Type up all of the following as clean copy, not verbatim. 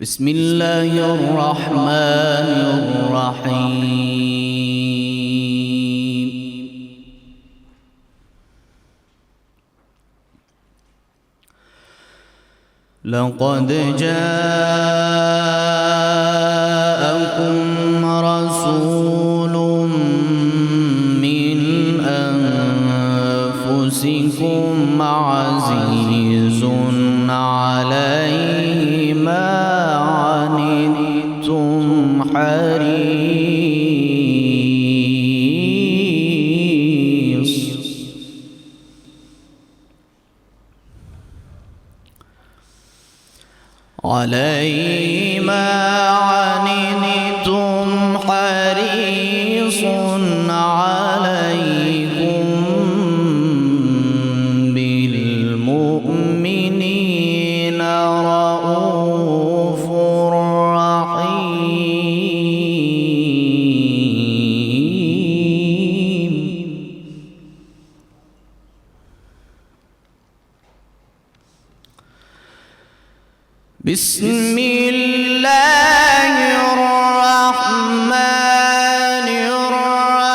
بسم الله الرحمن الرحيم. لقد جاءكم رسول من أنفسكم عزيز عليه ما عنتم حريص عليه ما عنتم حريص عليكم بالمؤمنين رؤوف رحيم. بسم الله الرحمن الرحيم.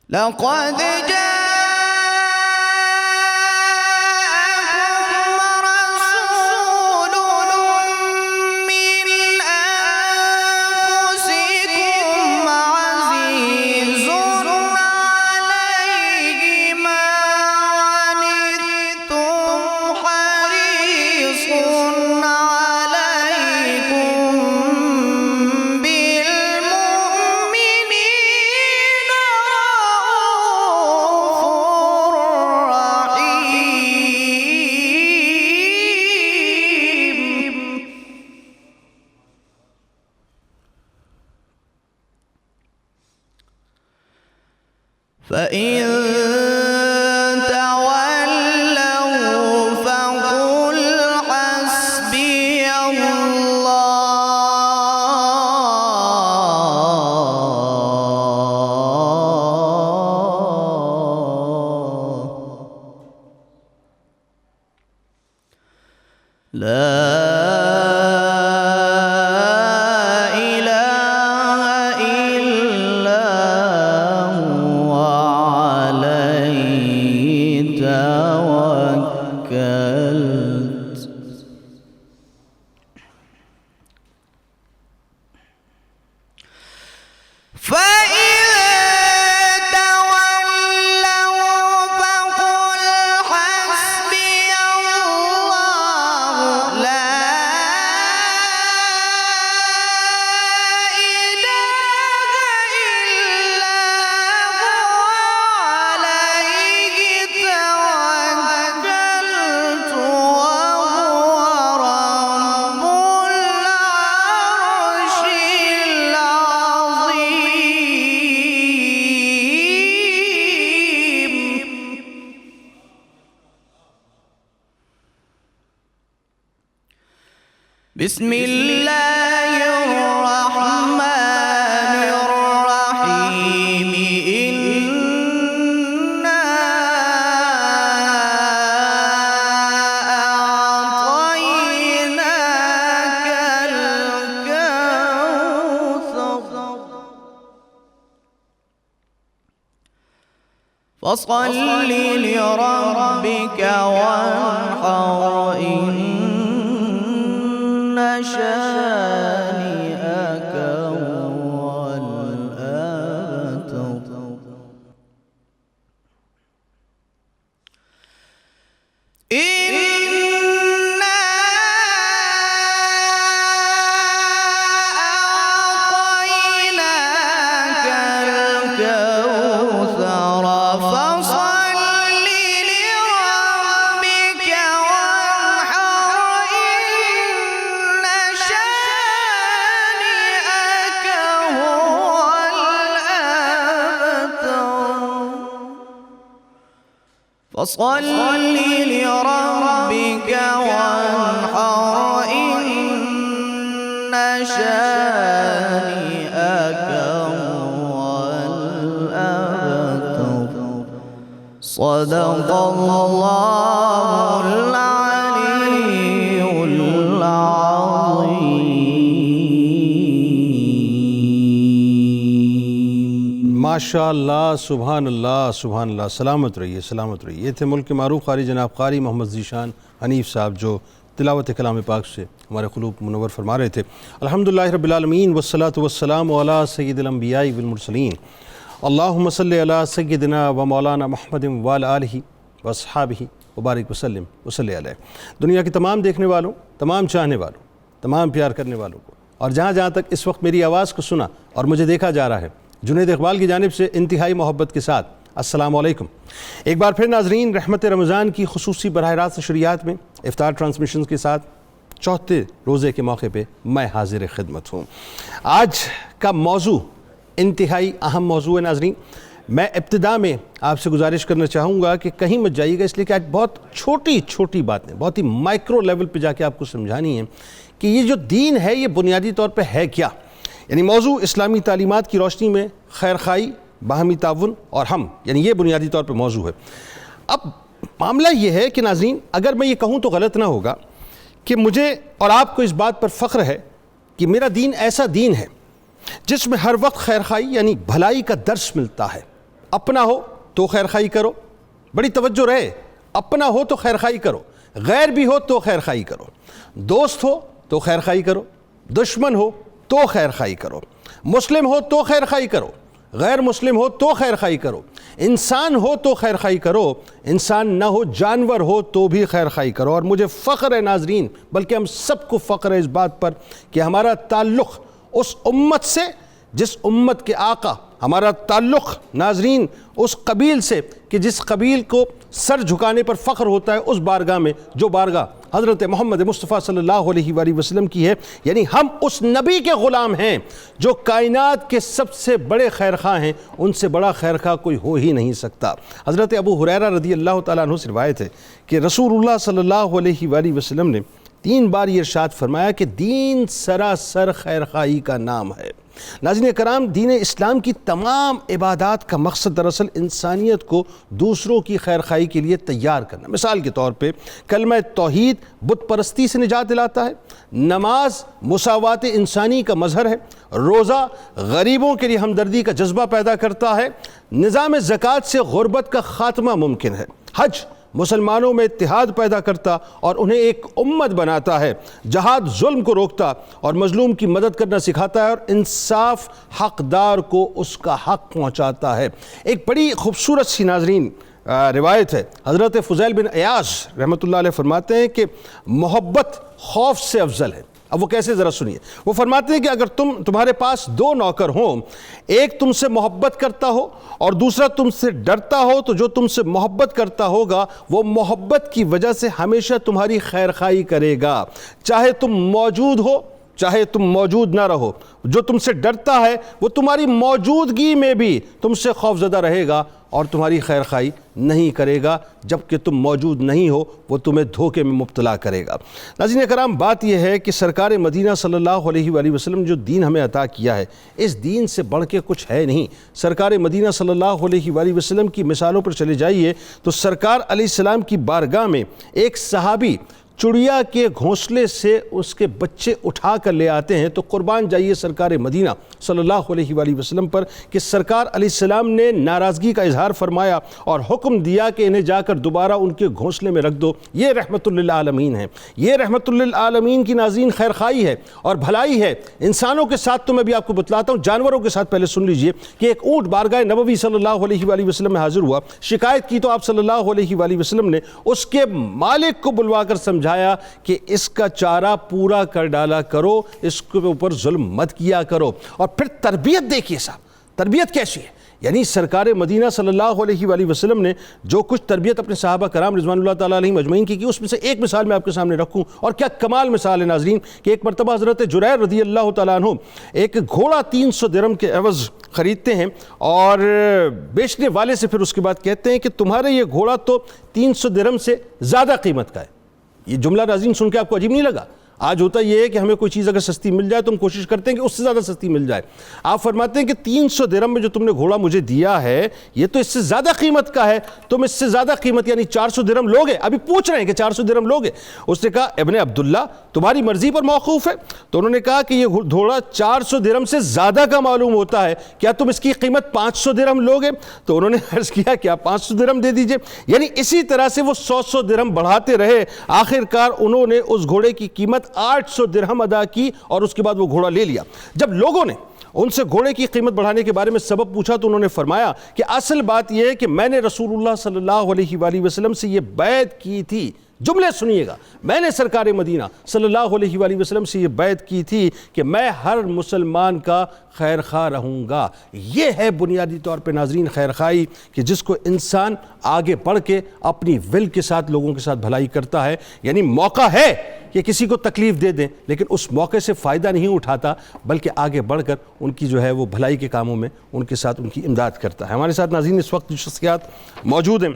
لقد فإن تولوا فقل حسبي الله لا بسم الله الرحمن الرحيم. إنا أعطيناك الكوثر فصل لربك وانحر شانئك هو الأبتر. إنا أعطيناك الكوثر فصل لربك وانحر فصل لربك وانحر إن شانئك هو الأبتر صدق الله العلي العظيم. ماشاء اللہ، سبحان اللہ، سبحان اللہ. سلامت رہیے، سلامت رہیے. یہ تھے ملک کے معروف قاری جناب قاری محمد ذیشان حنیف صاحب، جو تلاوت کلام پاک سے ہمارے قلوب منور فرما رہے تھے. الحمدللہ رب العالمین والصلاة والسلام علی سید الانبیاء والمرسلین. اللہم صلی علی سیدنا و مولانا محمد وعلی آلہ واصحابہ وبارک وسلم وصلی علیہ. دنیا کے تمام دیکھنے والوں، تمام چاہنے والوں، تمام پیار کرنے والوں کو، اور جہاں جہاں تک اس وقت میری آواز کو سنا اور مجھے دیکھا جا رہا ہے، جنید اقبال کی جانب سے انتہائی محبت کے ساتھ السلام علیکم. ایک بار پھر ناظرین، رحمت رمضان کی خصوصی براہ راست نشریات میں افطار ٹرانسمیشنز کے ساتھ چوتھے روزے کے موقع پہ میں حاضر خدمت ہوں. آج کا موضوع انتہائی اہم موضوع ہے ناظرین. میں ابتدا میں آپ سے گزارش کرنا چاہوں گا کہ کہیں مت جائیے گا، اس لیے کہ آج بہت چھوٹی چھوٹی باتیں، بہت ہی مائکرو لیول پہ جا کے آپ کو سمجھانی ہیں کہ یہ جو دین ہے یہ بنیادی طور پہ ہے کیا. یعنی موضوع اسلامی تعلیمات کی روشنی میں خیر خواہی، باہمی تعاون اور ہم، یعنی یہ بنیادی طور پہ موضوع ہے. اب معاملہ یہ ہے کہ ناظرین، اگر میں یہ کہوں تو غلط نہ ہوگا کہ مجھے اور آپ کو اس بات پر فخر ہے کہ میرا دین ایسا دین ہے جس میں ہر وقت خیر خواہی یعنی بھلائی کا درس ملتا ہے. اپنا ہو تو خیر خواہی کرو، بڑی توجہ رہے، اپنا ہو تو خیر خواہی کرو، غیر بھی ہو تو خیر خواہی کرو، دوست ہو تو خیر خواہی کرو، دشمن ہو تو خیر خواہی کرو، مسلم ہو تو خیر خواہی کرو، غیر مسلم ہو تو خیر خواہی کرو، انسان ہو تو خیر خواہی کرو، انسان نہ ہو جانور ہو تو بھی خیر خواہی کرو. اور مجھے فخر ہے ناظرین، بلکہ ہم سب کو فخر ہے اس بات پر کہ ہمارا تعلق اس امت سے جس امت کے آقا، ہمارا تعلق ناظرین اس قبیل سے کہ جس قبیل کو سر جھکانے پر فخر ہوتا ہے، اس بارگاہ میں جو بارگاہ حضرت محمد مصطفیٰ صلی اللہ علیہ وآلہ وسلم کی ہے. یعنی ہم اس نبی کے غلام ہیں جو کائنات کے سب سے بڑے خیر خواہ ہیں، ان سے بڑا خیر خواہ کوئی ہو ہی نہیں سکتا. حضرت ابو ہریرہ رضی اللہ تعالیٰ عنہ سے روایت ہے کہ رسول اللہ صلی اللہ علیہ وآلہ وسلم نے 3 بار یہ ارشاد فرمایا کہ دین سراسر خیر خواہی کا نام ہے. ناظرین کرام، دین اسلام کی تمام عبادات کا مقصد دراصل انسانیت کو دوسروں کی خیر خواہی کے لیے تیار کرنا. مثال کے طور پہ کلمہ توحید بت پرستی سے نجات دلاتا ہے، نماز مساوات انسانی کا مظہر ہے، روزہ غریبوں کے لیے ہمدردی کا جذبہ پیدا کرتا ہے، نظام زکوٰۃ سے غربت کا خاتمہ ممکن ہے، حج مسلمانوں میں اتحاد پیدا کرتا اور انہیں ایک امت بناتا ہے، جہاد ظلم کو روکتا اور مظلوم کی مدد کرنا سکھاتا ہے، اور انصاف حقدار کو اس کا حق پہنچاتا ہے. ایک بڑی خوبصورت سی ناظرین روایت ہے، حضرت فضیل بن عیاض رحمۃ اللہ علیہ فرماتے ہیں کہ محبت خوف سے افضل ہے. اب وہ کیسے ذرا سنیے. وہ فرماتے ہیں کہ اگر تمہارے پاس 2 نوکر ہوں، ایک تم سے محبت کرتا ہو اور دوسرا تم سے ڈرتا ہو، تو جو تم سے محبت کرتا ہوگا وہ محبت کی وجہ سے ہمیشہ تمہاری خیر خواہی کرے گا، چاہے تم موجود ہو چاہے تم موجود نہ رہو. جو تم سے ڈرتا ہے وہ تمہاری موجودگی میں بھی تم سے خوف زدہ رہے گا اور تمہاری خیر خواہی نہیں کرے گا، جبکہ تم موجود نہیں ہو وہ تمہیں دھوکے میں مبتلا کرے گا. ناظرین کرام، بات یہ ہے کہ سرکار مدینہ صلی اللہ علیہ وآلہ وسلم جو دین ہمیں عطا کیا ہے، اس دین سے بڑھ کے کچھ ہے نہیں. سرکار مدینہ صلی اللہ علیہ وآلہ وسلم کی مثالوں پر چلے جائیے تو سرکار علیہ السلام کی بارگاہ میں ایک صحابی چڑیا کے گھونسلے سے اس کے بچے اٹھا کر لے آتے ہیں، تو قربان جائیے سرکار مدینہ صلی اللہ علیہ وآلہ وسلم پر کہ سرکار علیہ السلام نے ناراضگی کا اظہار فرمایا اور حکم دیا کہ انہیں جا کر دوبارہ ان کے گھونسلے میں رکھ دو. یہ رحمت للعالمین ہے، یہ رحمت للعالمین کی ناظرین خیر خواہی ہے اور بھلائی ہے. انسانوں کے ساتھ تو میں بھی آپ کو بتلاتا ہوں، جانوروں کے ساتھ پہلے سن لیجئے کہ ایک اونٹ بارگاہ نبوی صلی اللہ علیہ وآلہ وسلم میں حاضر ہوا، شکایت کی تو آپ صلی اللہ علیہ وآلہ وسلم نے اس کے مالک کو بلوا کر سمجھایا کہ اس کا چارہ پورا کر ڈالا کرو، اس کے اوپر ظلم مت کیا کرو. اور پھر تربیت دیکھیے صاحب، تربیت کیسی ہے. یعنی سرکار مدینہ صلی اللہ علیہ وآلہ وسلم نے جو کچھ تربیت اپنے صحابہ کرام رضوان اللہ تعالیٰ علیہم اجمعین کی، اس میں سے ایک مثال میں آپ کے سامنے رکھوں، اور کیا کمال مثال ہے ناظرین کہ ایک مرتبہ حضرت جریر رضی اللہ تعالیٰ عنہ ایک گھوڑا 300 درہم کے عوض خریدتے ہیں اور بیچنے والے سے پھر اس کے بعد کہتے ہیں کہ تمہارے یہ گھوڑا تو 300 درہم سے زیادہ قیمت کا ہے. یہ جملہ ناظرین سن کے آپ کو عجیب نہیں لگا؟ آج ہوتا یہ ہے کہ ہمیں کوئی چیز اگر سستی مل جائے تو ہم کوشش کرتے ہیں کہ اس سے زیادہ سستی مل جائے. آپ فرماتے ہیں کہ 300 درہم میں جو تم نے گھوڑا مجھے دیا ہے یہ تو اس سے زیادہ قیمت کا ہے, تم اس سے زیادہ قیمت یعنی 400 درہم لوگے؟ ابھی پوچھ رہے ہیں کہ 400 درہم لوگے؟ اس نے کہا ابن عبداللہ تمہاری مرضی پر موقوف ہے. تو انہوں نے کہا کہ یہ گھوڑا 400 درہم سے زیادہ کا معلوم ہوتا ہے, کیا تم اس کی قیمت 500 درہم لوگے؟ تو انہوں نے عرض کیا کہ آپ 500 درہم دے دیجئے. یعنی اسی طرح سے وہ 100 درہم بڑھاتے رہے, آخر کار انہوں نے اس گھوڑے کی قیمت 800 درہم ادا کی اور اس کے بعد وہ گھوڑا لے لیا. جب لوگوں نے ان سے گھوڑے کی قیمت بڑھانے کے بارے میں سبب پوچھا تو انہوں نے فرمایا کہ اصل بات یہ ہے کہ میں نے رسول اللہ صلی اللہ علیہ وآلہ وسلم سے یہ بیعت کی تھی. جملے سنیے گا, میں نے سرکار مدینہ صلی اللہ علیہ وآلہ وسلم سے یہ بیعت کی تھی کہ میں ہر مسلمان کا خیر خواہ رہوں گا. یہ ہے بنیادی طور پہ ناظرین خیر خواہی کہ جس کو انسان آگے بڑھ کے اپنی ول کے ساتھ لوگوں کے ساتھ بھلائی کرتا ہے. یعنی موقع ہے کہ کسی کو تکلیف دے دیں لیکن اس موقع سے فائدہ نہیں اٹھاتا بلکہ آگے بڑھ کر ان کی جو ہے وہ بھلائی کے کاموں میں ان کے ساتھ ان کی امداد کرتا ہے. ہمارے ساتھ ناظرین اس وقت جو شخصیات موجود ہیں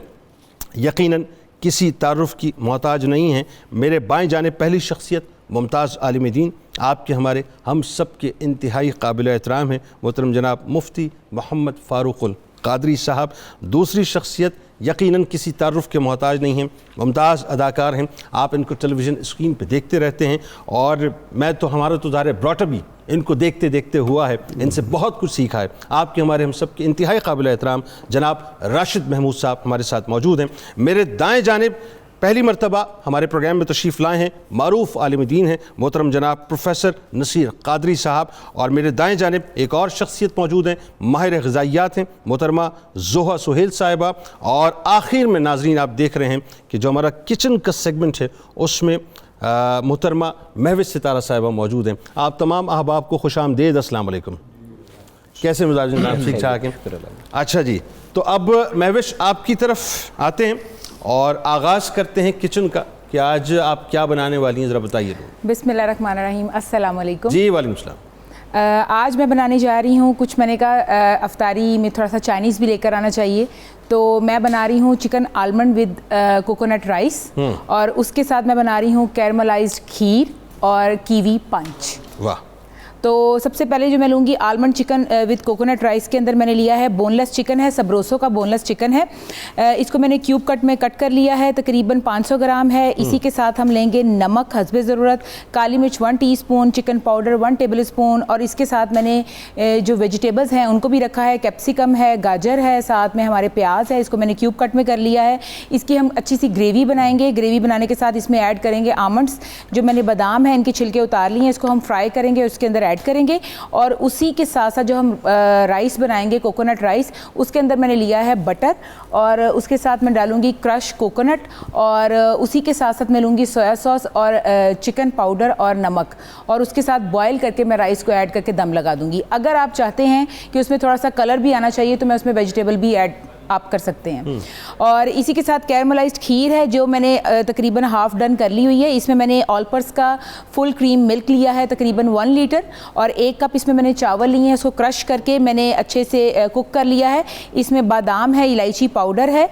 یقیناً کسی تعارف کی محتاج نہیں ہیں. میرے بائیں جانب پہلی شخصیت ممتاز عالم دین, آپ کے ہمارے ہم سب کے انتہائی قابل احترام ہیں محترم جناب مفتی محمد فاروق القادری صاحب. دوسری شخصیت یقیناً کسی تعارف کے محتاج نہیں ہیں, ممتاز اداکار ہیں, آپ ان کو ٹیلی ویژن اسکرین پہ دیکھتے رہتے ہیں اور میں تو ہمارا تو ظاہر براٹ اب ان کو دیکھتے دیکھتے ہوا ہے, ان سے بہت کچھ سیکھا ہے. آپ کے ہمارے ہم سب کے انتہائی قابل احترام جناب راشد محمود صاحب ہمارے ساتھ موجود ہیں. میرے دائیں جانب پہلی مرتبہ ہمارے پروگرام میں تشریف لائے ہیں معروف عالم دین ہیں محترم جناب پروفیسر نصیر قادری صاحب, اور میرے دائیں جانب ایک اور شخصیت موجود ہیں ماہر غذائیات ہیں محترمہ زوہا سہیل صاحبہ, اور آخر میں ناظرین آپ دیکھ رہے ہیں کہ جو ہمارا کچن کا سیگمنٹ ہے اس میں محترمہ مہوش ستارہ صاحبہ موجود ہیں. آپ تمام احباب کو خوش آمدید, السلام علیکم. کیسے مزاج جناب, ٹھیک ٹھاک ہیں؟ اچھا جی, تو اب مہوش آپ کی طرف آتے ہیں اور آغاز کرتے ہیں کچن کا کہ آج آپ کیا بنانے والی ہیں, ذرا بتائیے. بسم اللہ الرحمن الرحیم, السلام علیکم. جی وعلیکم السلام. آج میں بنانے جا رہی ہوں کچھ, میں نے کہا افطاری میں تھوڑا سا چائنیز بھی لے کر آنا چاہیے, تو میں بنا رہی ہوں chicken almond with coconut rice, اور اس کے ساتھ میں بنا رہی ہوں کیرملائزڈ کھیر اور کیوی پنچ. واہ. تو سب سے پہلے جو میں لوں گی almond chicken with coconut rice کے اندر میں نے لیا ہے بون لیس چکن ہے, سبروسو کا بون لیس چکن ہے. اس کو میں نے کیوب کٹ میں کٹ کر لیا ہے, تقریباً 500 گرام ہے. اسی کے ساتھ ہم لیں گے نمک حسب ضرورت, کالی مرچ 1 T spoon, chicken powder 1 table spoon, اور اس کے ساتھ میں نے جو ویجیٹیبلز ہیں ان کو بھی رکھا ہے, کیپسیکم ہے, گاجر ہے, ساتھ میں ہمارے پیاز ہے, اس کو میں نے کیوب کٹ میں کر لیا ہے. اس کی ہم اچھی سی گریوی بنائیں گے. گریوی بنانے کے ساتھ اس میں ایڈ کریں گے آمنڈس, جو میں نے بادام ہیں ان کے چھلکے اتار لیے ہیں, اس کو ہم فرائی کریں گے, اس کے اندر ایڈ کریں گے. اور اسی کے ساتھ ساتھ جو ہم رائس بنائیں گے کوکونٹ رائس, اس کے اندر میں نے لیا ہے بٹر, اور اس کے ساتھ میں ڈالوں گی کرش کوکونٹ, اور اسی کے ساتھ ساتھ میں لوں گی سویا سوس اور چکن پاؤڈر اور نمک, اور اس کے ساتھ بوائل کر کے میں رائس کو ایڈ کر کے دم لگا دوں گی. اگر آپ چاہتے ہیں کہ اس میں تھوڑا سا کلر بھی آنا چاہیے تو میں اس میں ویجیٹیبل بھی ایڈ آپ کر سکتے ہیں. اور اسی کے ساتھ کیرملائزڈ کھیر ہے جو میں نے تقریباً ہاف ڈن کر لی ہوئی ہے. اس میں میں نے آلپرس کا فل کریم ملک لیا ہے تقریباً 1 لیٹر, اور 1 کپ اس میں نے چاول لیے ہیں, اس کو کرش کر کے میں نے اچھے سے کوک کر لیا ہے. اس میں بادام ہے, الائچی پاؤڈر ہے,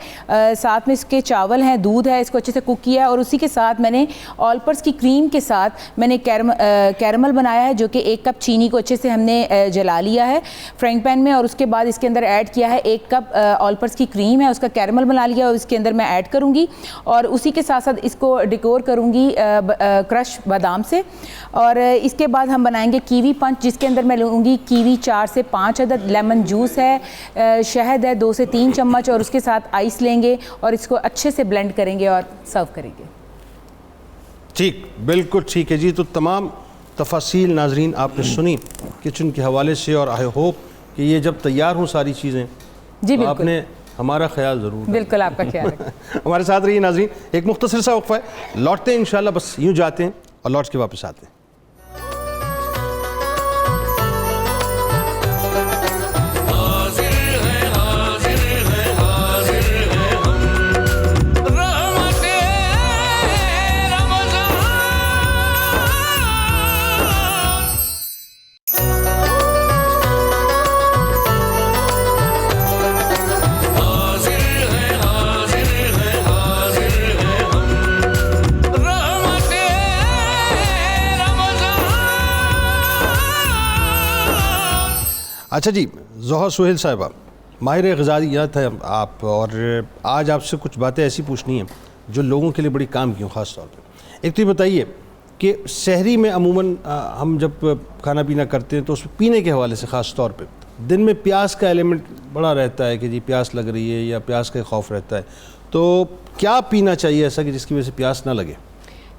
ساتھ میں اس کے چاول ہیں, دودھ ہے, اس کو اچھے سے کوک کیا ہے. اور اسی کے ساتھ میں نے آلپرس کی کریم کے ساتھ میں نے کیرمل بنایا ہے, جو کہ 1 کپ چینی کو اچھے سے ہم نے جلا لیا ہے فرائنگ پین میں, اور اس کے بعد اس کے اندر ایڈ کیا ہے 1 کپ آلپرس کی کریم ہے, اس کا کیرمل بنا لیا اور اس کے اندر میں ایڈ کروں گی, اور اسی کے ساتھ ساتھ اس کو ڈیکور کروں گی کرش بادام سے. اور اس کے بعد ہم بنائیں گے کیوی پنچ, جس کے اندر میں لوں گی کیوی 4 سے 5 عدد, لیمن جوس ہے, شہد ہے 2 سے 3 چمچ, اور اس کے ساتھ آئس لیں گے اور اس کو اچھے سے بلینڈ کریں گے اور سرو کریں گے. ٹھیک, بالکل ٹھیک ہے جی. تو تمام تفاصیل ناظرین آپ نے سنی کچن کے حوالے سے, اور آئی ہوپ کہ یہ جب تیار ہوں ساری چیزیں جی آپ نے ہمارا خیال ضرور. بالکل آپ کا خیال ہے. ہمارے ساتھ رہیے ناظرین, ایک مختصر سا وقفہ ہے, لوٹتے ہیں انشاءاللہ, بس یوں جاتے ہیں اور لوٹ کے واپس آتے ہیں. اچھا جی، ظہر سہیل صاحبہ، ماہر غذائیت ہے آپ، اور آج آپ سے کچھ باتیں ایسی پوچھنی ہیں جو لوگوں کے لیے بڑی کام کی ہوں خاص طور پہ. ایک تو یہ بتائیے کہ سحری میں عموماً ہم جب کھانا پینا کرتے ہیں تو اس پینے کے حوالے سے خاص طور پہ دن میں پیاس کا ایلیمنٹ بڑا رہتا ہے کہ جی پیاس لگ رہی ہے یا پیاس کا خوف رہتا ہے، تو کیا پینا چاہیے ایسا کہ جس کی وجہ سے پیاس نہ لگے؟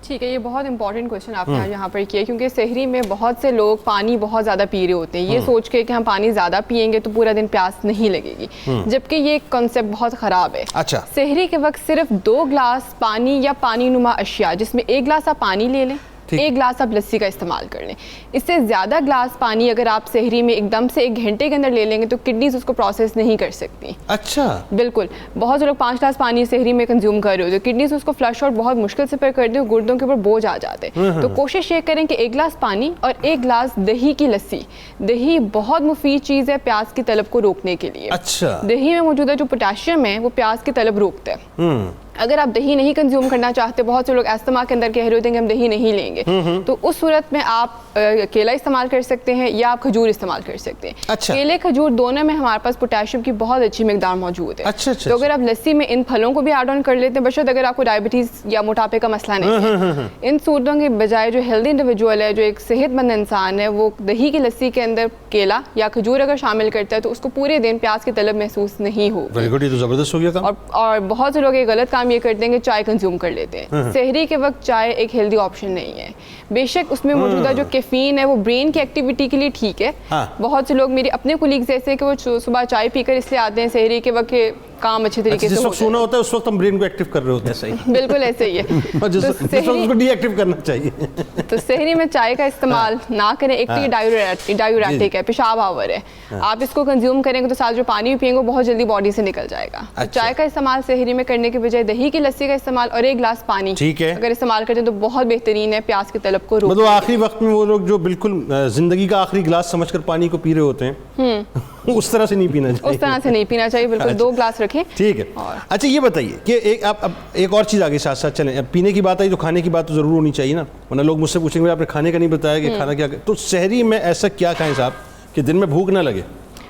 ٹھیک ہے، یہ بہت امپورٹنٹ کویشچن آپ نے یہاں پر کیا، کیونکہ سحری میں بہت سے لوگ پانی بہت زیادہ پی رہے ہوتے ہیں، یہ سوچ کے کہ ہم پانی زیادہ پئیں گے تو پورا دن پیاس نہیں لگے گی، جبکہ یہ کانسیپٹ بہت خراب ہے. اچھا، سحری کے وقت صرف 2 گلاس پانی یا پانی نما اشیاء، جس میں 1 گلاس آپ پانی لے لیں، 1 گلاس آپ لسی کا استعمال کر لیں. اس سے زیادہ گلاس پانی اگر آپ سحری میں ایک دم سے 1 گھنٹے کے اندر لے لیں گے تو کڈنیز اس کو پروسیس نہیں کر سکتی. اچھا، بالکل. بہت سے لوگ 5 گلاس پانی سحری میں کنزیوم کر رہے ہوتے ہیں، کڈنیز اس کو فلش آؤٹ بہت مشکل سے کر دیں، گردوں کے اوپر بوجھ آ جاتے ہیں. تو کوشش یہ کریں کہ 1 گلاس پانی اور 1 گلاس دہی کی لسی. دہی بہت مفید چیز ہے پیاس کی طلب کو روکنے کے لیے. اچھا، دہی میں موجودہ جو پوٹاشیم ہے وہ پیاس کی طلب روکتا ہے. اگر آپ دہی نہیں کنزیوم کرنا چاہتے، بہت سے لوگ استما کے اندر کہہ رہے ہوتے ہیں کہ ہم دہی نہیں لیں گے، تو اس صورت میں آپ کیلا استعمال کر سکتے ہیں یا آپ کھجور استعمال کر سکتے ہیں. اچھا، کیلے کھجور دونوں میں ہمارے پاس پوٹاشیم کی بہت اچھی مقدار موجود ہے. اچھا، تو اگر آپ لسی میں ان پھلوں کو بھی ایڈ آن کر لیتے ہیں، بشرط اگر آپ کو ڈائبٹیز یا موٹاپے کا مسئلہ نہیں ہے، ان صورتوں کے بجائے جو ہیلدی انڈیویجول ہے، جو ایک صحت مند انسان ہے، وہ دہی کی لسی کے اندر کیلا یا کھجور اگر شامل کرتا ہے تو اس کو پورے دن پیاس کی طلب محسوس نہیں ہوگی. ویری گڈ، یہ تو زبردست ہو گیا کام. اور بہت سے لوگ ایک غلط کام یہ کرتے ہیں کہ چائے کنزیوم کر لیتے ہیں. سحری کے وقت چائے ایک ہیلدی آپشن نہیں ہے. بے شک اس میں موجودہ جو کیفین ہے وہ برین کی ایکٹیویٹی کے لیے ٹھیک ہے. بہت سے لوگ میرے اپنے کولیگز ایسے ہیں کہ وہ صبح چائے پی کر اس لیے آتے ہیں سحری کے وقت کہ کام اچھے طریقے سے جس وقت سونا ہوتا ہے اس وقت ہم برین کو ایکٹیو کر رہے ہوتے ہیں. صحیح، بالکل ایسے ہی ہے. جس وقت اس کو ڈی ایکٹیو کرنا چاہیے. تو سحری میں چائے کا استعمال نہ کریں. ایک تو یہ ڈائیوریٹک ہے، پیشاب آور ہے. آپ اس کو کنزیوم کریں گے تو ساتھ جو پانی بھی پیئیں گے بہت جلدی باڈی سے نکل جائے گا. چائے کا استعمال سحری میں کرنے کے بجائے دہی کی لسی کا استعمال اور 1 گلاس پانی اگر استعمال کرتے ہیں تو بہت بہترین ہے پیاس کی طلب کو روکنے. مطلب آخری وقت میں وہ لوگ جو بالکل زندگی کا آخری گلاس سمجھ کر پانی کو پی رہے ہوتے ہیں، اس طرح سے نہیں پینا چاہیے. اس طرح سے نہیں پینا چاہیے، بالکل 2 گلاس رکھیں. ٹھیک ہے. اچھا یہ بتائیے کہ اب ایک اور چیز آگے ساتھ ساتھ چلیں. اب پینے کی بات آئی تو کھانے کی بات تو ضرور ہونی چاہیے نا، ورنہ لوگ مجھ سے پوچھیں گے آپ نے کھانے کا نہیں بتایا کہ کھانا کیا. تو سحری میں ایسا کیا کھائیں صاحب کہ دن میں بھوک نہ لگے؟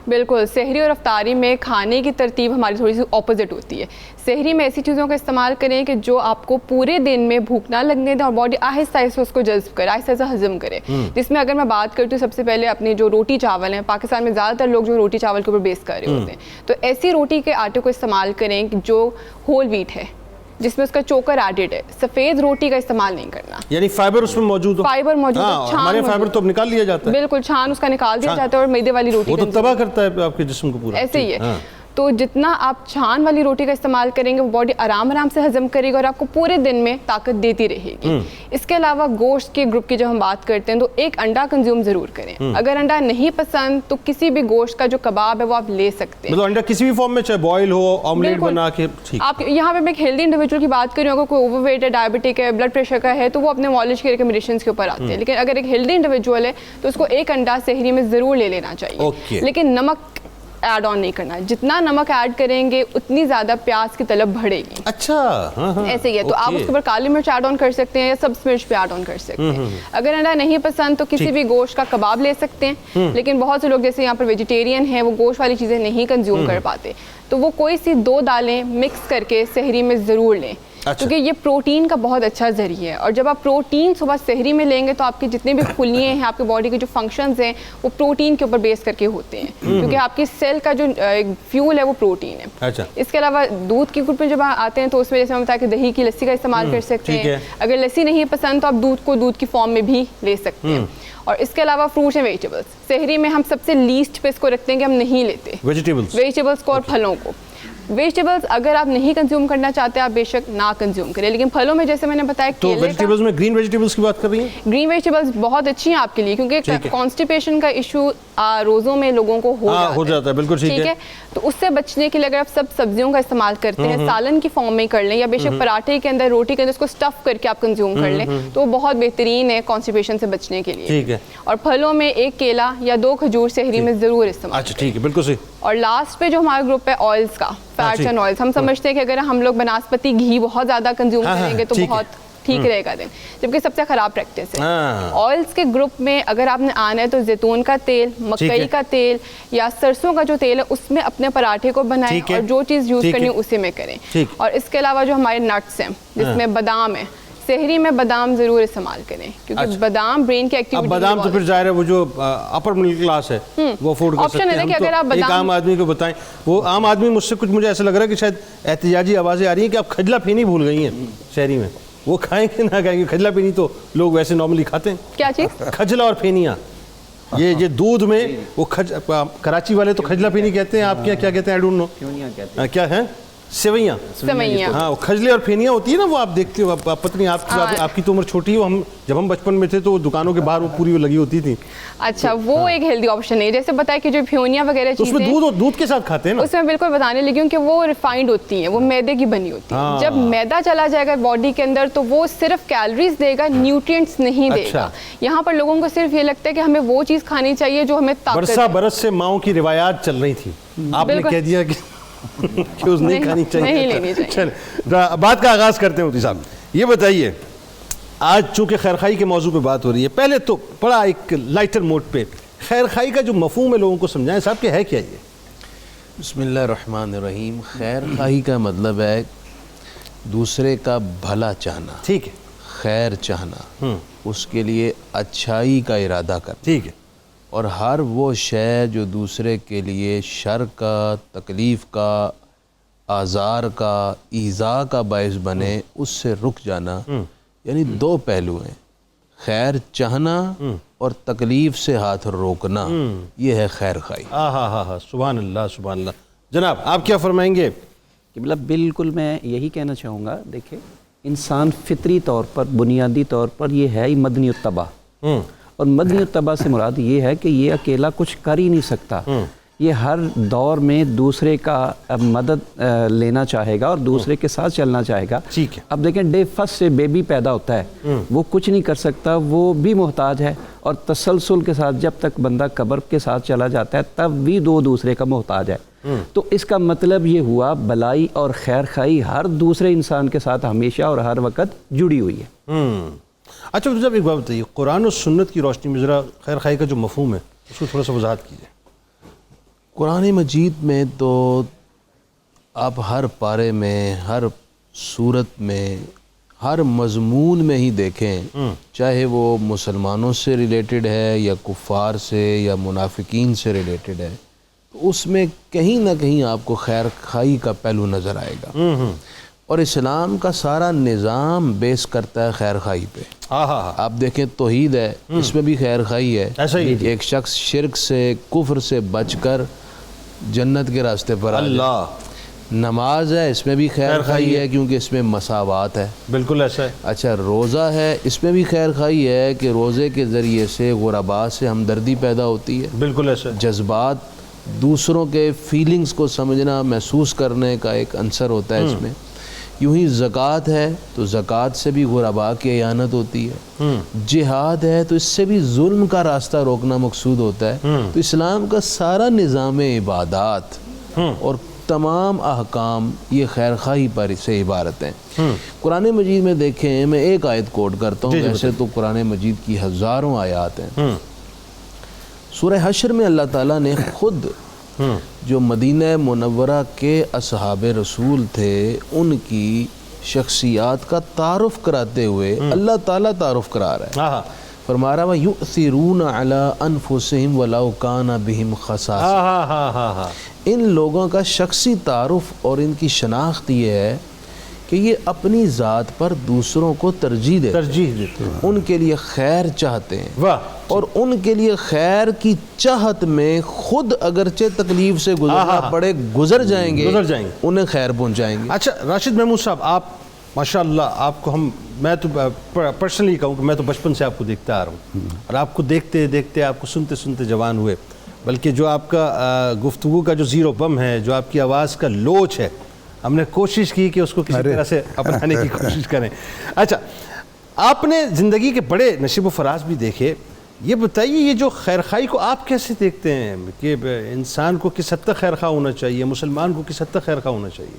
بالکل. سحری اور افطاری میں کھانے کی ترتیب ہماری تھوڑی سی اپوزٹ ہوتی ہے. سحری میں ایسی چیزوں کا استعمال کریں کہ جو آپ کو پورے دن میں بھوک نہ لگنے دیں اور باڈی آہستہ آہستہ اس کو جذب کرے، آہستہ آہستہ ہضم کرے. جس میں اگر میں بات کرتی ہوں سب سے پہلے اپنے جو روٹی چاول ہیں، پاکستان میں زیادہ تر لوگ جو روٹی چاول کے اوپر بیس کر رہے ہوتے ہیں، تو ایسی روٹی کے آٹے کو استعمال کریں جو ہول ویٹ ہے، جس میں اس کا چوکر ایڈڈ ہے. سفید روٹی کا استعمال نہیں کرنا. یعنی فائبر اس میں موجود ہو. فائبر موجود ہے. ہمارے فائبر تو نکال لیا جاتا ہے. بالکل، چھان اس کا نکال دیا جاتا ہے اور میدے والی روٹی وہ تو تباہ کرتا ہے آپ کے جسم کو پورا. ایسے ہی ہے. تو جتنا آپ چھان والی روٹی کا استعمال کریں گے وہ باڈی آرام سے ہضم کرے گی اور آپ کو پورے دن میں طاقت دیتی رہے گی. اس کے علاوہ گوشت کے گروپ کی جب ہم بات کرتے ہیں تو 1 انڈا کنزیوم ضرور کریں. اگر انڈا نہیں پسند تو کسی بھی گوشت کا جو کباب ہے وہ آپ لے سکتے ہیں. مطلب انڈا کسی بھی فارم میں، چاہے بوائل ہو، آملیٹ بنا کے. آپ یہاں پہ میں ایک ہیلدی انڈیویجول کی بات کر رہی ہوں. اگر کوئی اوور ویٹ ہے، ڈائبٹک ہے، بلڈ پریشر کا ہے تو وہ اپنے والج کے ریکمنڈیشنز کے اوپر آتے ہیں. لیکن اگر ایک ہیلدی انڈیویجول ہے تو اس کو 1 انڈا سحری میں ضرور لے لینا چاہیے. لیکن نمک ایڈ آن نہیں کرنا. جتنا نمک ایڈ کریں گے اتنی زیادہ پیاس کی طلب بڑھے گی. اچھا، ایسے ہی ہے. تو آپ اس کے اوپر کالی مرچ ایڈ آن کر سکتے ہیں یا سبز مرچ بھی ایڈ آن کر سکتے ہیں. اگر انڈا نہیں پسند تو کسی بھی گوشت کا کباب لے سکتے ہیں. لیکن بہت سے لوگ جیسے یہاں پر ویجیٹیرین ہیں، وہ گوشت والی چیزیں نہیں کنزیوم کر پاتے، تو وہ کوئی سی 2 دالیں مکس کر کے سحری میں ضرور لیں. کیونکہ یہ پروٹین کا بہت اچھا ذریعہ ہے. اور جب آپ پروٹین صبح سحری میں لیں گے تو آپ کے جتنے بھی خلیے ہیں، آپ کے باڈی کے جو فنکشنز ہیں وہ پروٹین کے اوپر بیس کر کے ہوتے ہیں. کیونکہ آپ کی سیل کا جو فیول ہے وہ پروٹین ہے. اس کے علاوہ دودھ کے گروپ میں جب آتے ہیں تو اس میں جیسے ہم بتایا کہ دہی کی لسی کا استعمال کر سکتے ہیں. اگر لسی نہیں پسند تو آپ دودھ کو دودھ کی فارم میں بھی لے سکتے ہیں. اور اس کے علاوہ فروٹس اینڈ ویجیٹیبلس سحری میں ہم سب سے لیسٹ پہ اس کو رکھتے ہیں کہ ہم نہیں لیتے ویجیٹیبلس کو اور پھلوں کو. ویجیٹیبلس اگر آپ نہیں کنزیوم کرنا چاہتے آپ بے شک نہ کنزیوم کریں. لیکن پھلوں میں جیسے میں نے بتایا تو ویجیٹیبلس میں گرین ویجیٹیبلس کی بات کر رہی ہیں. گرین ویجیٹیبلس بہت اچھی ہیں آپ کے لیے کیونکہ کانسٹیپیشن کا ایشو روزوں میں لوگوں کو ہو جاتا ہے. بالکل ٹھیک ہے. تو اس سے بچنے کے لیے اگر آپ سب سبزیوں کا استعمال کرتے ہیں، سالن کی فارم میں کر لیں یا بے شک پراٹھے کے اندر، روٹی کے اندر اس کو اسٹف کر کے آپ کنزیوم کر لیں تو وہ بہت بہترین ہے کانسٹیپیشن سے بچنے کے لیے. ٹھیک ہے. اور پھلوں میں 1 کیلا یا 2 کھجور سحری میں ضرور استعمال. اچھا ٹھیک ہے، بالکل صحیح. اور لاسٹ پہ جو ہمارا گروپ ہے آئلس کا، فیٹس اینڈ آئلس، ہم سمجھتے ہیں کہ اگر ہم لوگ بناسپتی گھی بہت زیادہ کنزیوم کریں گے تو بہت ٹھیک رہے گا دن، جبکہ سب سے خراب پریکٹس ہے۔ آئلس کے گروپ میں اگر آپ نے آنا ہے تو زیتون کا تیل، مکئی کا تیل یا سرسوں کا جو تیل ہے اس میں اپنے پراٹھے کو بنائیں اور جو چیز یوز کرنی ہے اسی میں کریں۔ اور اس کے علاوہ جو ہمارے نٹس ہیں جس میں بادام ہے، سحری میں بادام ضرور استعمال کریں کیونکہ بادام برین کی ایکٹیویٹی، بادام تو پھر ظاہر ہے وہ جو اپر مڈل کلاس ہے وہ افورڈ کر سکتے ہیں، کہ اگر آپ ایک عام آدمی کو بتائیں، وہ عام آدمی مجھ سے کچھ مجھے ایسا لگ رہا ہے کہ شاید احتجاجی آوازیں آ رہی ہیں کہ آپ کھجلا پھینی بھول گئی ہیں شہری میں، وہ کھائیں گے نہ کھائیں گے، کھجلا پھینی تو لوگ ویسے نارملی کھاتے ہیں۔ کیا چیز؟ کھجلا اور پھینیاں، یہ دودھ میں وہ کراچی والے تو کھجلا پھینی کہتے ہیں، آپ کیا کہتے ہیں؟ آئی ڈونٹ نو کیا ہے، سوئیاں، ہاں کھجلے اور پھینیاں ہوتی ہے نا، وہ آپ دیکھتے ہو، پتہ نہیں آپ کی تو عمر چھوٹی ہے، جب ہم بچپن میں تھے تو دکانوں کے باہر وہ پوری وہ لگی ہوتی تھی۔ اچھا وہ ایک ہیلدی آپشن ہے، جیسے بتایا کہ جو پھینیاں وغیرہ چیزیں اس میں دودھ کے ساتھ کھاتے ہیں نا، اس میں بالکل بتانے لگی ہوں کہ وہ ریفائنڈ ہوتی ہیں، وہ میدے کی بنی ہوتی ہیں، جب میدا چلا جائے گا باڈی کے اندر تو وہ صرف کیلوریز دے گا، نیوٹرینٹس نہیں دے گا۔ یہاں پر لوگوں کو صرف یہ لگتا ہے کہ ہمیں وہ چیز کھانی چاہیے جو ہمیں طاقت۔ برسا برس سے ماؤں کی روایات چل رہی تھی، آپ نے کہہ دیا کہ نہیں کھانی چاہیے۔ چلیں بات کا آغاز کرتے ہیں مفتی صاحب، یہ بتائیے آج چونکہ خیر خائی کے موضوع پہ بات ہو رہی ہے، پہلے تو بڑا ایک لائٹر موڈ پہ خیر خائی کا جو مفہوم ہے لوگوں کو سمجھائیں صاحب کہ ہے کیا یہ؟ بسم اللہ الرحمن الرحیم۔ خیر خائی کا مطلب ہے دوسرے کا بھلا چاہنا، ٹھیک ہے، خیر چاہنا، اس کے لیے اچھائی کا ارادہ کرنا، ٹھیک ہے، اور ہر وہ شے جو دوسرے کے لیے شر کا، تکلیف کا، آزار کا، ایذا کا باعث بنے اس سے رک جانا، یعنی دو پہلو ہیں، خیر چاہنا اور تکلیف سے ہاتھ روکنا، یہ ہے خیر خائی۔ ہاں سبحان اللہ سبحان اللہ۔ جناب آپ کیا فرمائیں گے؟ بالکل میں یہی کہنا چاہوں گا، دیکھیں انسان فطری طور پر، بنیادی طور پر یہ ہے ہی مدنی الطبع، اور مدنی الطبع سے مراد یہ ہے کہ یہ اکیلا کچھ کر ہی نہیں سکتا، یہ ہر دور میں دوسرے کا مدد لینا چاہے گا اور دوسرے کے ساتھ چلنا چاہے گا۔ اب دیکھیں ڈے فرسٹ سے بیبی پیدا ہوتا ہے، وہ کچھ نہیں کر سکتا، وہ بھی محتاج ہے، اور تسلسل کے ساتھ جب تک بندہ قبر کے ساتھ چلا جاتا ہے تب بھی دوسرے کا محتاج ہے۔ تو اس کا مطلب یہ ہوا بلائی اور خیر خائی ہر دوسرے انسان کے ساتھ ہمیشہ اور ہر وقت جڑی ہوئی ہے۔ اچھا صاحب ایک بات بتائیے، قرآن و سنت کی روشنی میں ذرا خیر خائی کا جو مفہوم ہے اس کو تھوڑا سا وضاحت کیجیے۔ قرآن مجید میں تو آپ ہر پارے میں، ہر صورت میں، ہر مضمون میں ہی دیکھیں، چاہے وہ مسلمانوں سے ریلیٹڈ ہے یا کفار سے یا منافقین سے ریلیٹڈ ہے، اس میں کہیں نہ کہیں آپ کو خیر خائی کا پہلو نظر آئے گا، اور اسلام کا سارا نظام بیس کرتا ہے خیر خائی پہ۔ آپ دیکھیں توحید ہے، اس میں بھی خیر خائی ہے، ایک شخص شرک سے، کفر سے بچ کر جنت کے راستے پر اللہ۔ نماز ہے، اس میں بھی خیر خائی ہے کیونکہ اس میں مساوات ہے، بالکل ایسا ہے۔ اچھا روزہ ہے، اس میں بھی خیر خائی ہے کہ روزے کے ذریعے سے غرباء سے ہمدردی پیدا ہوتی ہے، بالکل ایسا ہے۔ جذبات، دوسروں کے فیلنگز کو سمجھنا، محسوس کرنے کا ایک عنصر ہوتا ہے اس میں۔ یوں ہی زکوٰۃ ہے تو زکوٰۃ سے بھی غرباء کی اعانت ہوتی ہے، جہاد ہے تو اس سے بھی ظلم کا راستہ روکنا مقصود ہوتا ہے۔ تو اسلام کا سارا نظام عبادات اور تمام احکام یہ خیر خواہی پر سے عبارت ہیں۔ قرآن مجید میں دیکھیں، میں ایک آیت کوٹ کرتا ہوں، ویسے تو قرآن مجید کی ہزاروں آیات ہیں۔ سورہ حشر میں اللہ تعالیٰ نے خود جو مدینہ منورہ کے اصحاب رسول تھے ان کی شخصیات کا تعارف کراتے ہوئے اللہ تعالیٰ تعارف کرا رہا ہے، فرما رہا ہے یؤثرون علی انفسہم ولو کان بہم خصاصہ۔ ان لوگوں کا شخصی تعارف اور ان کی شناخت یہ ہے کہ یہ اپنی ذات پر دوسروں کو ترجیح دیتے ہیں، ان کے لیے خیر چاہتے ہیں، اور ان کے لیے خیر کی چاہت میں خود اگرچہ تکلیف سے گزرنا پڑے گزر جائیں گے، انہیں خیر پہنچائیں گے۔ اچھا راشد محمود صاحب، آپ ماشاءاللہ، آپ کو میں تو پرسنلی کہوں کہ میں تو بچپن سے آپ کو دیکھتا آ رہا ہوں، اور آپ کو دیکھتے دیکھتے، آپ کو سنتے سنتے جوان ہوئے، بلکہ جو آپ کا گفتگو کا جو زیرو بم ہے، جو آپ کی آواز کا لوچ ہے، ہم نے کوشش کی کہ اس کو کسی طرح سے اپنانے کی کوشش کریں۔ اچھا آپ نے زندگی کے بڑے نشیب و فراز بھی دیکھے، یہ بتائیے یہ جو خیر خواہی کو آپ کیسے دیکھتے ہیں کہ انسان کو کس حد تک خیر خواہ ہونا چاہیے، مسلمان کو کس حد تک خیر خواہ ہونا چاہیے؟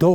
2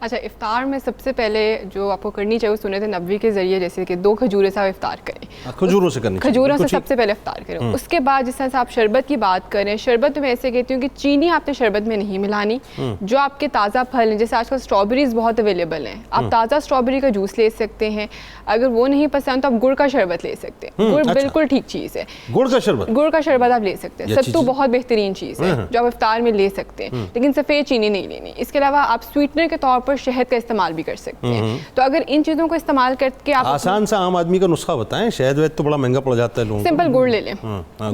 اچھا افطار میں سب سے پہلے جو آپ کو کرنی چاہیے سنت نبوی کے ذریعے جیسے کہ 2 کھجوریں سے آپ افطار کریں, کھجوروں سے کرنی چاہیے, کھجوروں سے سب سے پہلے افطار کریں. اس کے بعد جس طرح سے آپ شربت کی بات کریں, شربت میں ایسے کہتی ہوں کہ چینی آپ نے شربت میں نہیں ملانی. جو آپ کے تازہ پھل ہیں, جیسے آج کل اسٹرابیریز بہت اویلیبل ہیں, آپ تازہ اسٹرابیری کا جوس لے سکتے ہیں. اگر وہ نہیں پسند تو آپ گڑ کا شربت لے سکتے ہیں, گڑ بالکل ٹھیک چیز ہے. گڑ کا شربت آپ لے سکتے ہیں. ستو بہت بہترین چیز ہے جو آپ افطار میں لے سکتے ہیں, لیکن سفید چینی نہیں لینی. اس کے علاوہ آپ سویٹنر کے طور پر شہد کا استعمال بھی کر سکتے ہیں. تو اگر ان چیزوں کو استعمال کر کے آپ آسان سا عام آدمی کا نسخہ بتائیں, شہد وید تو بڑا مہنگا پڑ جاتا ہے لوگوں کو. سمپل گڑ لے لیں,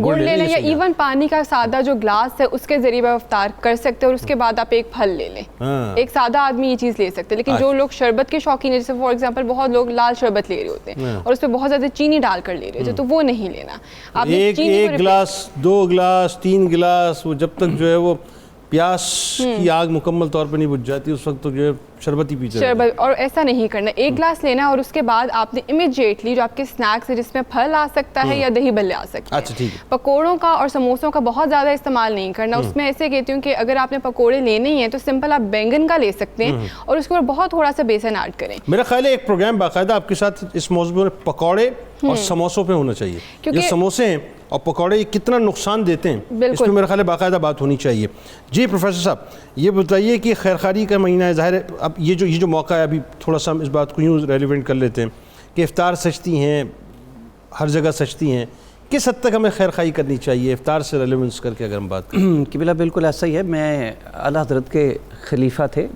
گڑ لے لیں, یا ایون پانی کا سادہ جو گلاس ہے اس کے ذریعے آپ افطار کر سکتے ہیں, اور اس کے بعد آپ ایک پھل لے لیں. ایک سادہ آدمی یہ چیز لے سکتے ہیں. لیکن جو لوگ شربت کے شوقین ہیں, جیسے فار ایگزامپل بہت لوگ لال شربت لے رہے ہوتے ہیں اور اس پہ بہت زیادہ چینی ڈال کر لے رہے ہوتے ہیں, تو وہ نہیں لینا. آپ ایک گلاس, 2 گلاس, 3 گلاس, وہ جب تک جو ہے وہ پیاس کی آگ مکمل طور پہ نہیں بجھ جاتی اس وقت تو جو ہے شربت ہی پیتے شربت. اور ایسا نہیں کرنا, 1 گلاس لینا اور اس کے بعد آپ نے امیڈیٹلی جو آپ کے سنیکس ہے جس میں پھل آ سکتا ہے یا دہی بھلے آ سکتے ہیں, پکوڑوں کا اور سموسوں کا بہت زیادہ استعمال نہیں کرنا. اس میں ایسے کہتی ہوں کہ اگر آپ نے پکوڑے لینے ہی ہیں تو سمپل آپ بینگن کا لے سکتے ہیں اور اس کے اوپر بہت تھوڑا سا بیسن ایڈ کریں. میرا خیال ہے ایک پروگرام باقاعدہ آپ کے ساتھ اس موضوع میں پکوڑے اور سموسوں پہ ہونا چاہیے. یہ سموسے ہیں اور پکوڑے کتنا نقصان دیتے ہیں, اس پہ میرا خیال ہے باقاعدہ بات ہونی چاہیے. جی پروفیسر صاحب, یہ بتائیے کہ خیرخواہی کا مہینہ ہے, ظاہر ہے اب یہ جو موقع ہے, ابھی تھوڑا سا ہم اس بات کو یوں ریلیونٹ کر لیتے ہیں کہ افطار سجتی ہیں, ہر جگہ سجتی ہیں, کس حد تک ہمیں خیرخواہی کرنی چاہیے افطار سے ریلیونس کر کے اگر ہم بات کریں؟ قبلہ بالکل ایسا ہی ہے. میں اعلیٰ حضرت کے خلیفہ تھے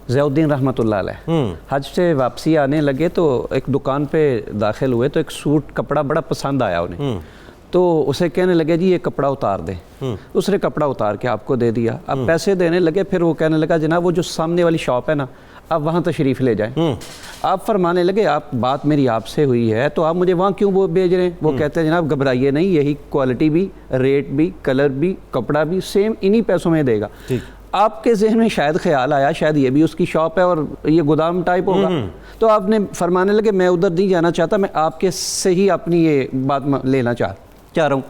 ضیاء الدین رحمۃ اللہ علیہ, حج سے واپسی آنے لگے تو ایک دکان پہ داخل ہوئے تو ایک سوٹ کپڑا بڑا پسند آیا انہیں, تو اسے کہنے لگے جی یہ کپڑا اتار دیں. اس نے کپڑا اتار کے آپ کو دے دیا. اب پیسے دینے لگے, پھر وہ کہنے لگا جناب وہ جو سامنے والی شاپ ہے نا, آپ وہاں تشریف لے جائیں. آپ فرمانے لگے آپ بات میری آپ سے ہوئی ہے تو آپ مجھے وہاں کیوں وہ بھیج رہے ہیں؟ وہ کہتے ہیں جناب گھبرائیے نہیں, یہی کوالٹی بھی, ریٹ بھی, کلر بھی, کپڑا بھی سیم انہی پیسوں میں دے گا. آپ کے ذہن میں شاید خیال آیا شاید یہ بھی اس کی شاپ ہے اور یہ گودام ٹائپ ہوگا, تو آپ نے فرمانے لگے میں ادھر نہیں جانا چاہتا, میں آپ کے سے ہی اپنی یہ بات لینا چاہ رہا ہوں.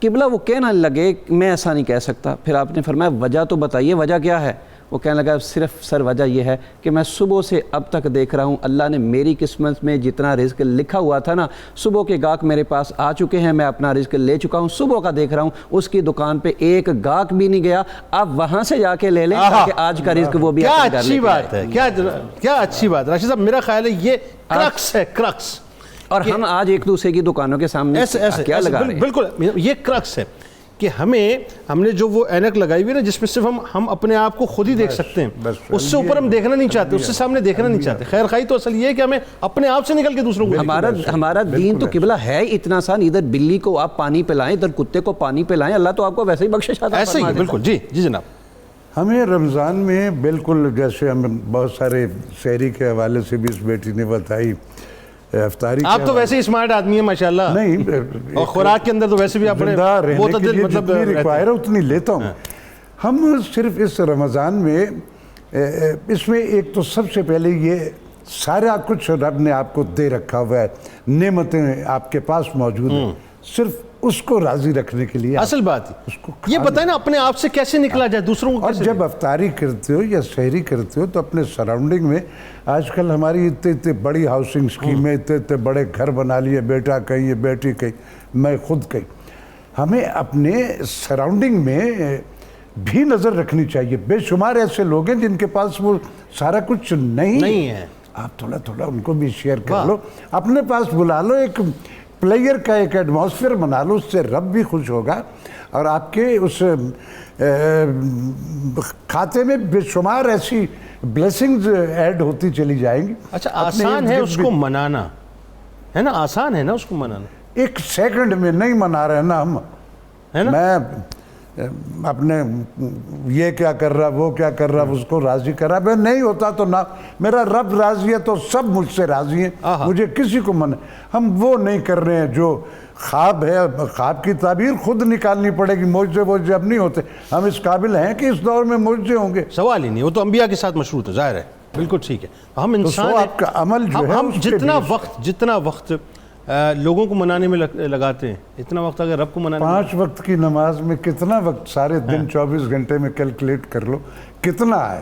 قبلہ وہ کہنا لگے میں ایسا نہیں کہہ سکتا. پھر آپ نے فرمایا وجہ تو بتائیے, وجہ کیا ہے؟ وہ کہنے لگا صرف سر وجہ یہ ہے کہ میں صبح سے اب تک دیکھ رہا ہوں اللہ نے میری قسمت میں جتنا رزق لکھا ہوا تھا نا, صبح کے گاہک میرے پاس آ چکے ہیں, میں اپنا رزق لے چکا ہوں, صبح کا دیکھ رہا ہوں, اس کی دکان پہ ایک گاہک بھی نہیں گیا. آپ وہاں سے جا کے لے لیں تاکہ آج کا رزق وہ بھی کیا اچھی بات ہے, کیا اچھی بات ہے راشد صاحب. میرا خیال ہے یہ کرکس ہے, کرکس. اور ہم آج ایک دوسرے کی دکانوں کے سامنے کیا لگا رہے ہیں؟ بالکل یہ کرکس ہے کہ ہم نے جو وہ اینک لگائی ہوئی ہے نا جس میں صرف ہم اپنے آپ کو خود ہی دیکھ سکتے ہیں, اس سے اوپر ہم دیکھنا نہیں چاہتے, اس سے سامنے دیکھنا نہیں چاہتے. خیر خواہی تو اصل یہ ہے کہ ہمیں اپنے آپ سے نکل کے دوسروں کو, ہمارا دین تو قبلہ ہے اتنا آسان, ادھر بلی کو آپ پانی پلائیں, ادھر کتے کو پانی پلائیں, اللہ تو آپ کو ویسے ہی بخشش عطا ایسے ہی. بالکل جی جناب. ہمیں رمضان میں بالکل جیسے ہم بہت سارے سحری کے حوالے سے بھی اس بیٹی نے بتائی, افطاری, آپ تو ویسے ہی اسمارٹ آدمی ہیں ماشاءاللہ, نہیں اور خوراک کے اندر تو ویسے بھی اپنے جتنی ریکوائر ہے اتنی لیتا ہوں. ہم صرف اس رمضان میں اس میں ایک تو سب سے پہلے یہ سارا کچھ رب نے آپ کو دے رکھا ہوا ہے, نعمتیں آپ کے پاس موجود ہیں, صرف اس کو راضی رکھنے کے لیے اصل بات یہ بتائیں نا اپنے آپ سے کیسے نکلا جائے دوسروں کو. اور جب افطاری کرتے ہو یا سحری کرتے ہو تو اپنے سراؤنڈنگ میں, آج کل ہماری اتنے بڑی ہاؤسنگ اسکیمیں, اتنے بڑے گھر بنا لیے, بیٹا کہیں یہ بیٹی کہیں میں خود کہیں, ہمیں اپنے سراؤنڈنگ میں بھی نظر رکھنی چاہیے. بے شمار ایسے لوگ ہیں جن کے پاس وہ سارا کچھ نہیں ہے, آپ تھوڑا تھوڑا ان کو بھی شیئر کر لو, اپنے پاس بلا لو, ایک پلیئر کا ایک ایٹماسفیئر بنا لو, اس سے رب بھی خوش ہوگا اور آپ کے اس کھاتے میں بے شمار ایسی بلیسنگز ایڈ ہوتی چلی جائیں گی. اچھا آسان ہے اس کو منانا, ہے نا, آسان ہے نا اس کو منانا, ایک سیکنڈ میں نہیں منا رہے نا ہم, میں اپنے یہ کیا کر رہا وہ کیا کر رہا اس کو راضی کر رہا, میں نہیں ہوتا تو نہ, میرا رب راضی ہے تو سب مجھ سے راضی ہیں, مجھے کسی کو من. ہم وہ نہیں کر رہے ہیں جو خواب ہے, خواب کی تعبیر خود نکالنی پڑے گی, معجزے وجزے اب نہیں ہوتے. ہم اس قابل ہیں کہ اس دور میں معجزے ہوں گے؟ سوال ہی نہیں, وہ تو انبیاء کے ساتھ مشروط ہے, ظاہر ہے, بالکل ٹھیک ہے. ہم انسان آپ کا عمل جو ہے ہم جتنا وقت لوگوں کو منانے میں لگاتے ہیں, اتنا وقت اگر رب کو منانے 5 وقت کی نماز میں کتنا وقت, سارے دن 24 گھنٹے میں کیلکولیٹ کر لو کتنا ہے.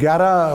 11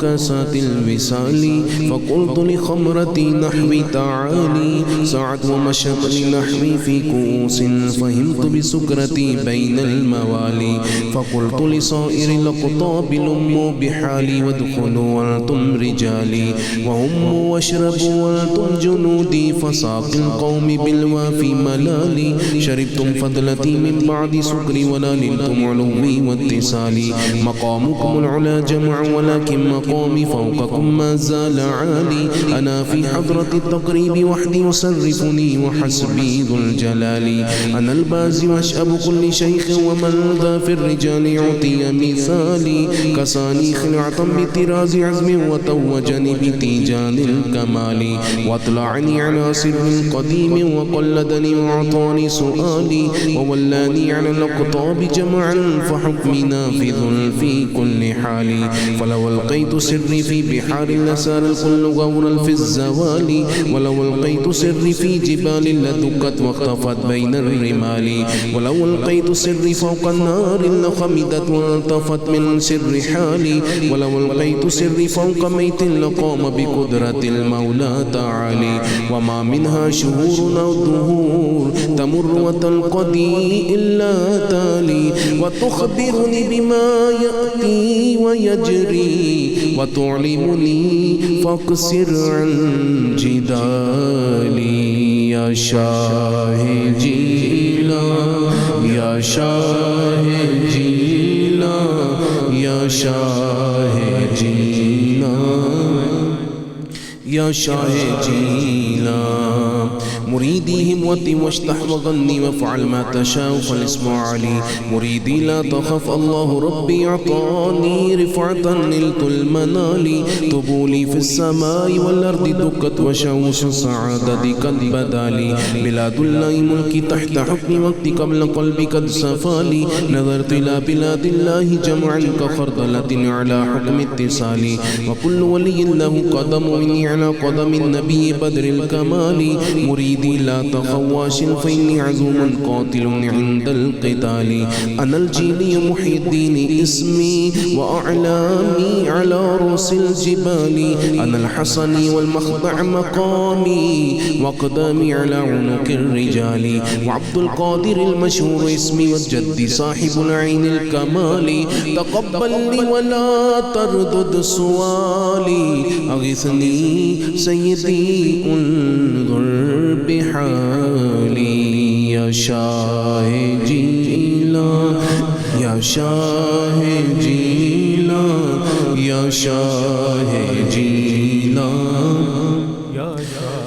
كاسات الوصال فقلت لخمرتي نحوي تعالي سعت ومشت لنحوي في كؤوس فهمت بسكرتي بين الموالي فقلت لصائر الأقطاب لموا بحالي وادخلوا وانتم رجالي وهموا واشربوا وانتم جنودي فساق القوم بالوافي ملالي شربتم فضلتي من بعد سكري ولا نلتم علوي واتصالي مقامكم العلا جمع ولكن مقامي فوقكم ما زال عالي أنا في حضرة التقريب وحدي يصرفني وحسبي ذو الجلال أنا البازي وأشأب كل شيخ ومن ذا في الرجال يعطي مثالي كساني خلعة بطراز عزم وتوجني بتيجان الكمال واطلعني على سر قديم وقلدني وأعطاني سؤالي وولاني على الأقطاب جمعا فحكمي نافذ في كل حالي فلو ألقيت سري في بحار لسار الكل غورا في الزوال ولو ألقيت سري في جبال لدكت واختفت بين الرمال ولو ألقيت سري فوق النار لخمدت والتفت من سر حالي ولو ألقيت سري فوق ميت لقام بقدرة المولى تعالي وما منها شهور أو دهور تمر وتنقضي إلا تالي وتخبرني بما يأتي ويجري وتعلمني فاقصر عن جدالي يا شاه جيلا يا شاه جيلا يا شاه جيلا يا شاه جيلا مريدي هموتي واشتح وغني وافعل ما تشاء فالاسم علي مريدي لا تخف الله ربي أعطاني رفعة نلت المنال طبولي في السماء والأرض دكت وشوش السعادة قد بدالي بلاد الله ملكي تحت حكم وقتي قبل قلبي قد سفالي نظرت إلى بلاد الله جمعا كخردلة على حكم اتصالي وكل ولي له قدم مني على قدم النبي بدر الكمال مريدي لا تخواش فإني عزوم قاتل عند القتال أنا الجيلي محي الدين اسمي وأعلامي على رؤوس الجبال أنا الحسني والمخضع مقامي وأقدامي على عنق الرجال وعبد القادر المشهور اسمي والجد صاحب العين الكمال تقبل لي ولا تردد سؤالي أغثني سيدي انظر بحالي يا شاه جيلا يا شاه جيلا يا شاه جيلا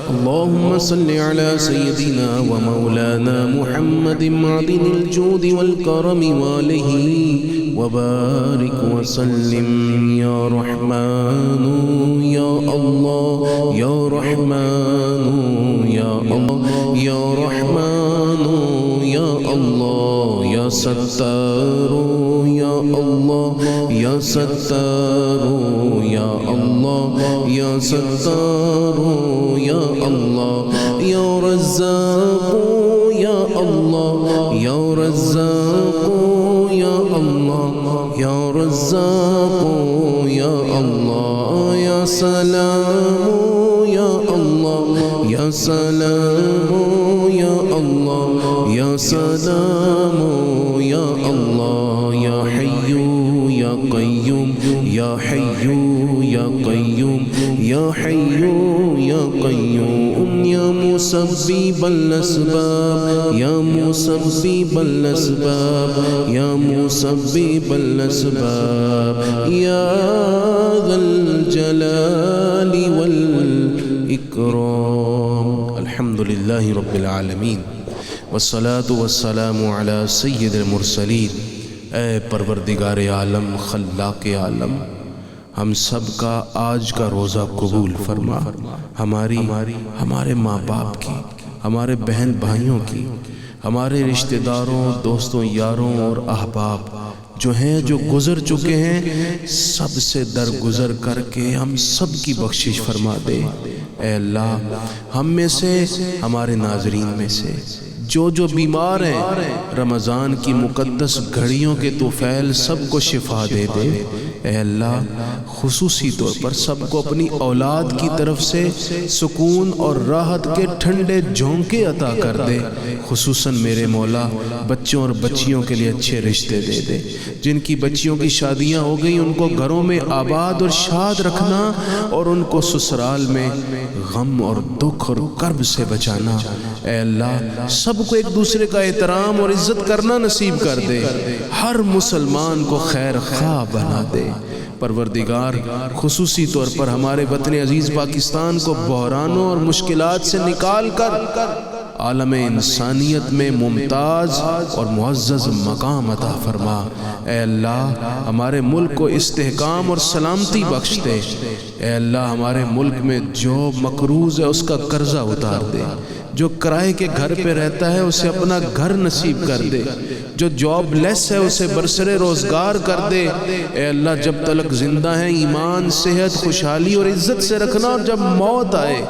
اللهم صل على سيدنا ومولانا محمد معدن الجود والكرم وآله وبارك وسلم يا رحمن يا الله يا رحمن يا الله يا رحمن يا الله يا ستار يا اللہ یا ستار یا اللہ یا ستار یا اللہ یا رزاق یا اللہ یا رزاق یا اللہ یا رزاق یا اللہ یا سلام یا اللہ یا سلام یا اللہ یا سلام یا اللہ یا حی یا قیوم یا حی یا قیوم یا حی یا قیوم یا مسبب الاسباب یا مسبب الاسباب یا مسبب الاسباب یا ذا الجلال والاکرام. الحمد للہ رب العالمین والصلاة والسلام علی سید المرسلین. اے پروردگار عالم خلاق عالم، ہم سب کا آج کا روزہ قبول فرما. ہمارے ماں باپ کی، ہمارے بہن بھائیوں کی، ہمارے رشتہ داروں، دوستوں، یاروں اور احباب جو ہیں، جو گزر چکے ہیں، سب سے درگزر کر کے ہم سب کی بخشش فرما دے. اے اللہ، ہم میں سے، ہمارے ناظرین میں سے جو بیمار ہیں، رمضان کی مقدس گھڑیوں کے طفیل سب کو شفا دے دے. اے اللہ، خصوصی طور پر سب کو اپنی اولاد کی طرف سے سکون اور راحت کے ٹھنڈے جھونکے عطا کر دے. خصوصاً میرے مولا بچوں اور بچیوں کے لیے اچھے رشتے دے دے. جن کی بچیوں کی شادیاں ہو گئی ان کو گھروں میں آباد اور شاد رکھنا، اور ان کو سسرال میں غم اور دکھ اور کرب سے بچانا. اے اللہ، سب کو ایک دوسرے کا احترام اور عزت کرنا نصیب کر دے. ہر مسلمان کو خیر خواہ بنا دے. پروردگار، خصوصی طور پر ہمارے وطن عزیز پاکستان کو بحرانوں اور مشکلات سے نکال کر عالم انسانیت میں ممتاز اور معزز مقام عطا فرما. اے اللہ، ہمارے ملک کو استحکام اور سلامتی بخش دے. اے اللہ، ہمارے ملک میں جو مقروض ہے اس کا قرضہ اتار دے. جو کرائے کے گھر پہ رہتا ہے اسے اپنا گھر نصیب کر دے. جو جاب لیس ہے اسے برسر روزگار کر دے. اے اللہ، جب تلک زندہ ہیں ایمان، صحت، خوشحالی اور عزت سے رکھنا، اور جب موت آئے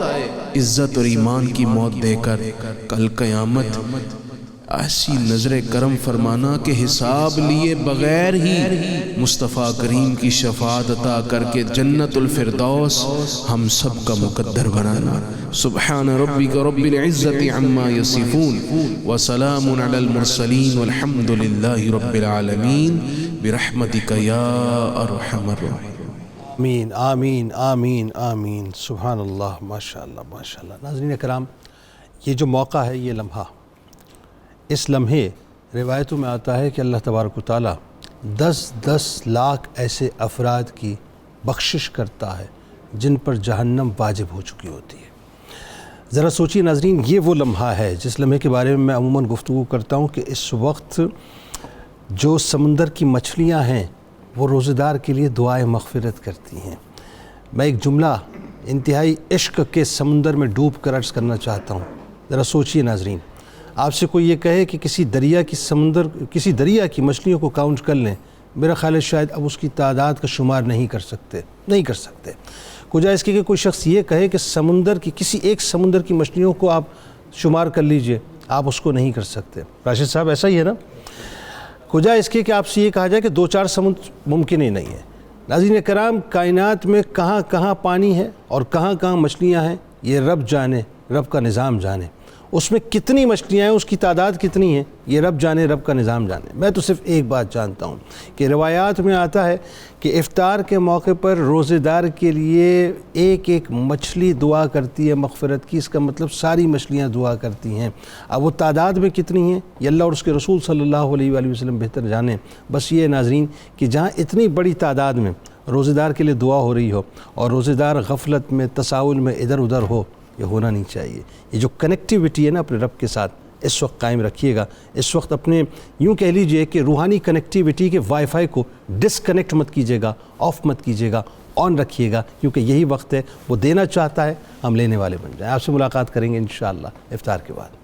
عزت اور ایمان کی موت دے کر کل قیامت ایسی نظر کرم فرمانا کہ حساب لیے بغیر ہی مصطفیٰ کریم کی شفاعت عطا کر کے جنت الفردوس ہم سب کا مقدر بنانا. سبحان ربک رب العزت عما یصفون وسلام علی المرسلین والحمد للہ رب العالمین برحمتک یا ارحم الراحمین. آمین آمین آمین آمین. سبحان اللہ، ماشاء اللہ ماشاء اللہ. ناظرین کرام، یہ جو موقع ہے، یہ لمحہ، اس لمحے روایتوں میں آتا ہے کہ اللہ تبارک و تعالیٰ 10 لاکھ ایسے افراد کی بخشش کرتا ہے جن پر جہنم واجب ہو چکی ہوتی ہے. ذرا سوچیے ناظرین، یہ وہ لمحہ ہے جس لمحے کے بارے میں عموماً گفتگو کرتا ہوں کہ اس وقت جو سمندر کی مچھلیاں ہیں وہ روزہ دار کے لیے دعائے مغفرت کرتی ہیں. میں ایک جملہ انتہائی عشق کے سمندر میں ڈوب کر عرض کرنا چاہتا ہوں. ذرا سوچیے ناظرین، آپ سے کوئی یہ کہے کہ کسی دریا کی مچھلیوں کو کاؤنٹ کر لیں، میرا خیال ہے شاید اب اس کی تعداد کا شمار نہیں کر سکتے. کجا اس کی کہ کوئی شخص یہ کہے کہ کسی ایک سمندر کی مچھلیوں کو آپ شمار کر لیجئے، آپ اس کو نہیں کر سکتے. راشد صاحب، ایسا ہی ہے نا؟ کجا اس کے کہ آپ سے یہ کہا جائے کہ 2-4 سمندر ممکن ہی نہیں ہے. ناظرین کرام، کائنات میں کہاں کہاں پانی ہے اور کہاں کہاں مچھلیاں ہیں، یہ رب جانے، رب کا نظام جانے. اس میں کتنی مچھلیاں ہیں، اس کی تعداد کتنی ہے، یہ رب جانے، رب کا نظام جانے. میں تو صرف ایک بات جانتا ہوں کہ روایات میں آتا ہے کہ افطار کے موقع پر روزے دار کے لیے ایک مچھلی دعا کرتی ہے مغفرت کی. اس کا مطلب ساری مچھلیاں دعا کرتی ہیں. اب وہ تعداد میں کتنی ہیں یہ اللہ اور اس کے رسول صلی اللہ علیہ وآلہ وسلم بہتر جانیں. بس یہ ناظرین کہ جہاں اتنی بڑی تعداد میں روزے دار کے لیے دعا ہو رہی ہو اور روزے دار غفلت میں، تساہل میں ادھر ادھر ہو، یہ ہونا نہیں چاہیے. یہ جو کنیکٹیوٹی ہے نا اپنے رب کے ساتھ، اس وقت قائم رکھیے گا. اس وقت اپنے یوں کہہ لیجئے کہ روحانی کنیکٹیوٹی کے وائی فائی کو ڈسکنیکٹ مت کیجیے گا، آف مت کیجیے گا، آن رکھیے گا، کیونکہ یہی وقت ہے وہ دینا چاہتا ہے، ہم لینے والے بن جائیں. آپ سے ملاقات کریں گے انشاءاللہ افطار کے بعد.